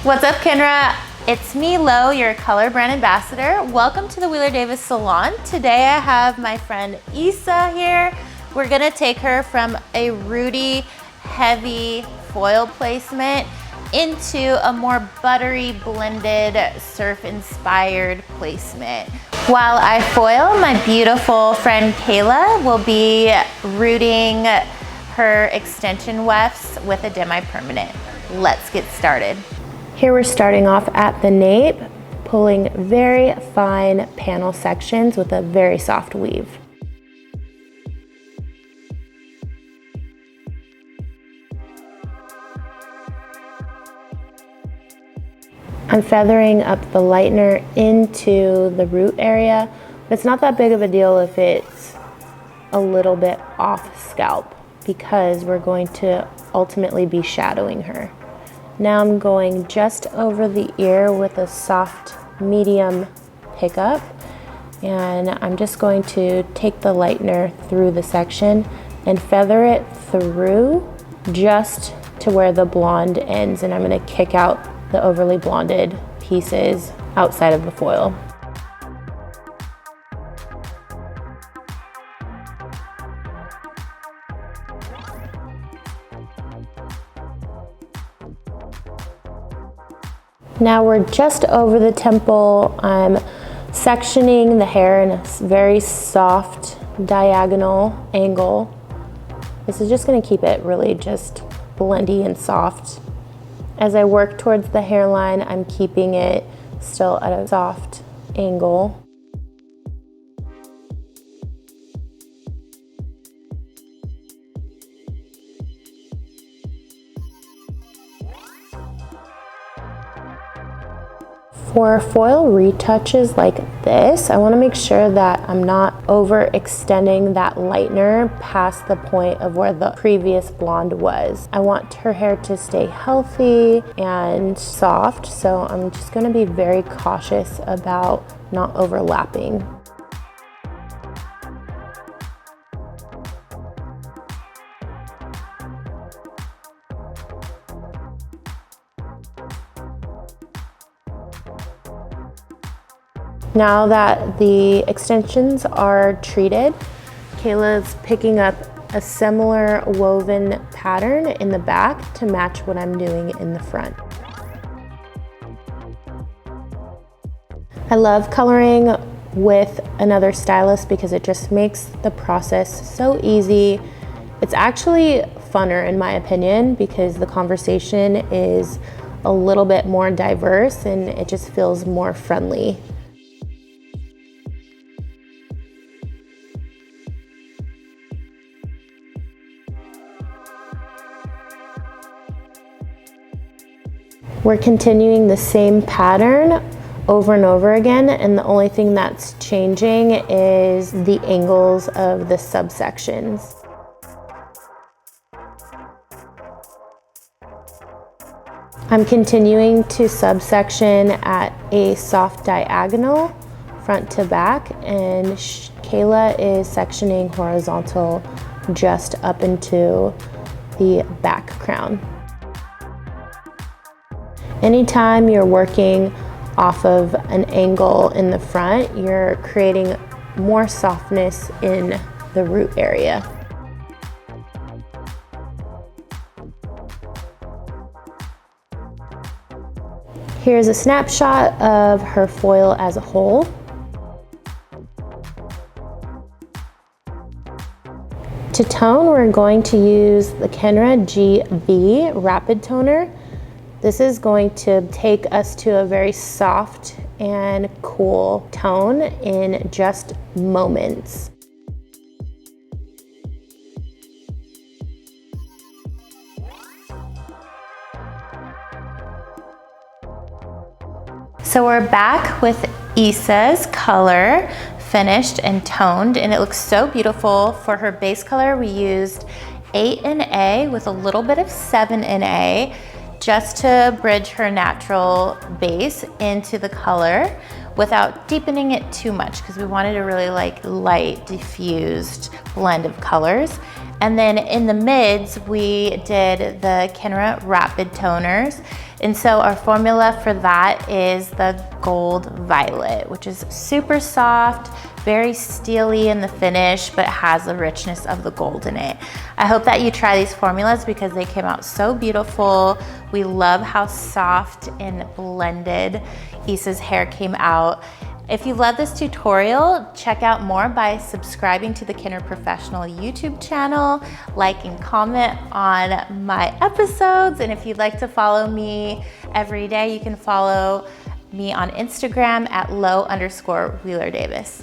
What's up, Kenra? It's me, Lo, your color brand ambassador. Welcome to the Wheeler Davis Salon. Today I have my friend Isa here. We're gonna take her from a Rudy heavy foil placement into a more buttery blended surf inspired placement. While I foil, my beautiful friend Kayla will be rooting her extension wefts with a Demi-permanent. Let's get started. Here we're starting off at the nape, pulling very fine panel sections with a very soft weave. I'm feathering up the lightener into the root area, but it's not that big of a deal if it's a little bit off scalp because we're going to ultimately be shadowing her. Now I'm going just over the ear with a soft medium pickup, and I'm just going to take the lightener through the section and feather it through just to where the blonde ends, and I'm going to kick out the overly blonded pieces outside of the foil. Now we're just over the temple. I'm sectioning the hair in a very soft diagonal angle. This is just going to keep it really just blendy and soft. As I work towards the hairline, I'm keeping it still at a soft angle. For foil retouches like this, I want to make sure that I'm not overextending that lightener past the point of where the previous blonde was. I want her hair to stay healthy and soft, so I'm just going to be very cautious about not overlapping. Now that the extensions are treated, Kayla's picking up a similar woven pattern in the back to match what I'm doing in the front. I love coloring with another stylist because it just makes the process so easy. It's actually funner in my opinion because the conversation is a little bit more diverse and it just feels more friendly. We're continuing the same pattern over and over again, and the only thing that's changing is the angles of the subsections. I'm continuing to subsection at a soft diagonal, front to back, and Kayla is sectioning horizontal just up into the back crown. Anytime you're working off of an angle in the front, you're creating more softness in the root area. Here's a snapshot of her foil as a whole. To tone, we're going to use the Kenra GV Rapid Toner. This is going to take us to a very soft and cool tone in just moments. So we're back with Isa's color finished and toned, and it looks so beautiful. For her base color, we used 8 in A with a little bit of 7 in A. Just to bridge her natural base into the color without deepening it too much because we wanted a really light diffused blend of colors. And then in the mids, we did the Kenra Rapid Toners. And so our formula for that is the Gold Violet, which is super soft, very steely in the finish, but has the richness of the gold in it. I hope that you try these formulas because they came out so beautiful. We love how soft and blended Issa's hair came out. If you love this tutorial, check out more by subscribing to the Kenra Professional YouTube channel, like and comment on my episodes. And if you'd like to follow me every day, you can follow me on Instagram at @low_Wheeler Davis.